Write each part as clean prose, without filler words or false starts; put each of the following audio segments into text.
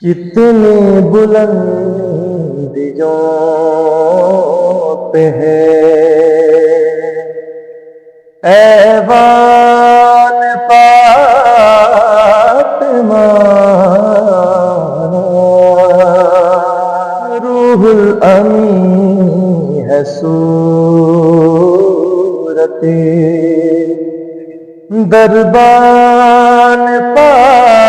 کتنی بلندیوں پہ ہے ایوان فاطمہ، روح الامین ہے صورت دربان فاطمہ۔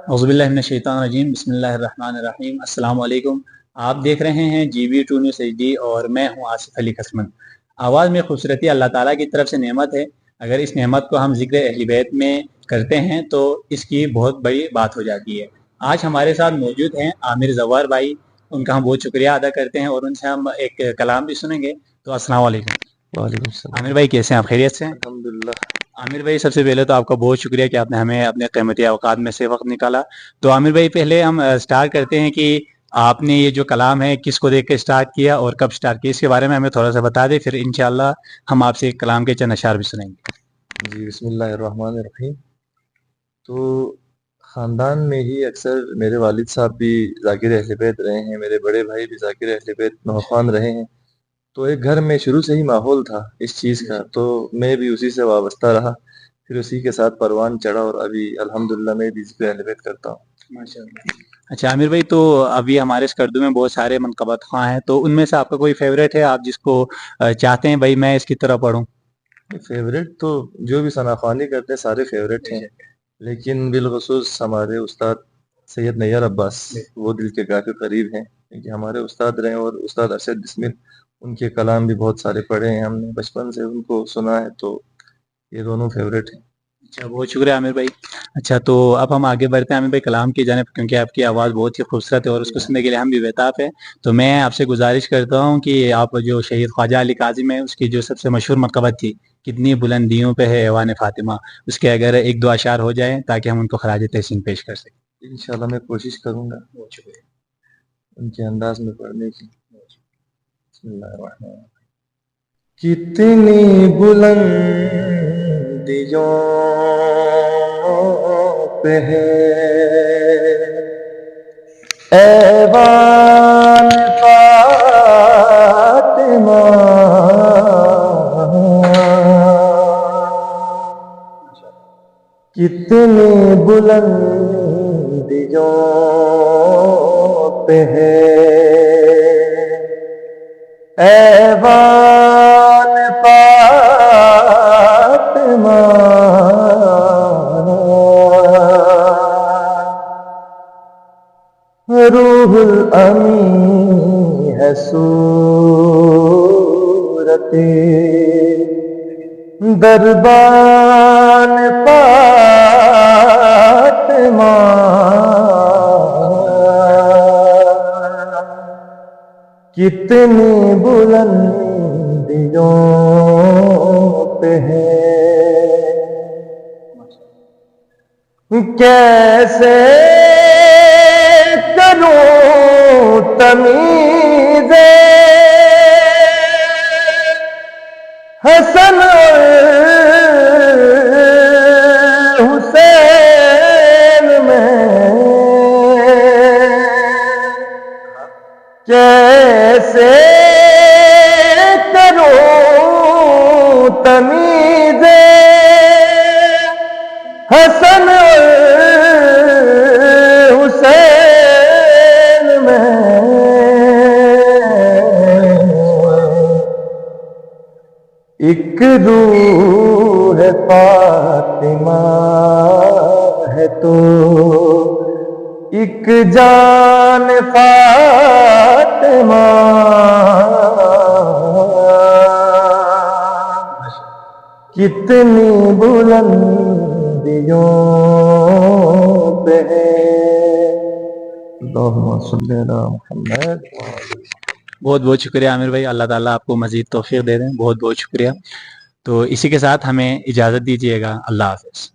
اعوذ باللہ من الشیطان الرجیم، بسم اللہ الرحمن الرحیم۔ السلام علیکم، آپ دیکھ رہے ہیں GB2 نیوز HD اور میں ہوں آصف علی قسمن۔ آواز میں خوبصورتی اللہ تعالیٰ کی طرف سے نعمت ہے۔ اگر اس نعمت کو ہم ذکر اہل بیت میں کرتے ہیں تو اس کی بہت بڑی بات ہو جاتی ہے۔ آج ہمارے ساتھ موجود ہیں عامر زوار بھائی، ان کا ہم بہت شکریہ ادا کرتے ہیں اور ان سے ہم ایک کلام بھی سنیں گے۔ تو السلام علیکم۔ وعلیکم السلام۔ عامر بھائی کیسے ہیں آپ؟ خیریت سے ہیں؟ الحمدللہ۔ عامر بھائی سب سے پہلے تو آپ کا بہت شکریہ کہ آپ نے ہمیں اپنے قیمتی اوقات میں سے وقت نکالا۔ تو عامر بھائی پہلے ہم سٹارٹ کرتے ہیں کہ آپ نے یہ جو کلام ہے کس کو دیکھ کے سٹارٹ کیا اور کب سٹارٹ کیا، اس کے بارے میں ہمیں تھوڑا سا بتا دیں، پھر انشاءاللہ ہم آپ سے کلام کے چند اشعار بھی سنیں گے۔ جی بسم اللہ الرحمن الرحیم۔ تو خاندان میں ہی اکثر میرے والد صاحب بھی ذاکر اہل بیت رہے ہیں، میرے بڑے بھائی بھی ذاکر اہل بیت نوخوان رہے ہیں، تو ایک گھر میں شروع سے ہی ماحول تھا اس چیز کا، تو میں بھی اسی سے وابستہ رہا، پھر اسی کے ساتھ پروان چڑھا اور ابھی الحمدللہ میں بھی ذکر اہل بیت کرتا ہوں۔ اچھا عامر بھائی، تو ابھی ہمارے اس کردو میں بہت سارے منقبت خواں ہیں، تو ان میں سے آپ کا کوئی فیوریٹ ہے، آپ جس کو چاہتے ہیں بھائی میں اس کی طرح پڑھوں؟ فیوریٹ تو جو بھی ثناخوانی کرتے ہیں سارے فیوریٹ ہیں، لیکن بالخصوص ہمارے استاد سید نیار عباس وہ دل کے کافی قریب ہیں، کیونکہ ہمارے استاد رہے اور استاد ارشد بسمل، ان کے کلام بھی بہت سارے پڑھے ہیں ہم نے، بچپن سے ان کو سنا ہے، تو یہ دونوں فیوریٹ ہیں۔ اچھا بہت شکریہ عامر بھائی۔ اچھا تو اب ہم آگے بڑھتے ہیں عامر بھائی کلام کی جانب، کیونکہ آپ کی آواز بہت ہی خوبصورت ہے اور اس کو سننے کے لیے ہم بھی بےتاب ہیں۔ تو میں آپ سے گزارش کرتا ہوں کہ آپ جو شہید خواجہ علی کاظم ہے اس کی جو سب سے مشہور منقبت تھی کتنی بلندیوں پہ ہے ایوان فاطمہ، اس کے اگر ایک دو اشعار ہو جائیں تاکہ ہم ان کو خراج تحسین پیش کر سکیں۔ انشاءاللہ میں کوشش کروں گا بہت شکریہ۔ ان کے انداز میں پڑھنے کی۔ بسم اللہ الرحمن الرحیم۔ کتنی بلندیوں پہ ہے ایوان فاطمہ، کتنی بلندیوں پہ ہے ایوان فاطمہ، روح الامین ہے صورت دربان فاطمہ، کتنی بلندیوں پہ ہے کیسے کروں تمیز حسن حسین میں، کیسے کروں تمیز حسن حسین میں، ایک روح فاطمہ ہے تو ایک جان فاطمہ، کتنی بلندیوں پہ ہے۔ اللہم صلی علی محمد۔ بہت بہت شکریہ عامر بھائی، اللہ تعالیٰ آپ کو مزید توفیق دے دیں، بہت بہت شکریہ۔ تو اسی کے ساتھ ہمیں اجازت دیجیے گا، اللہ حافظ۔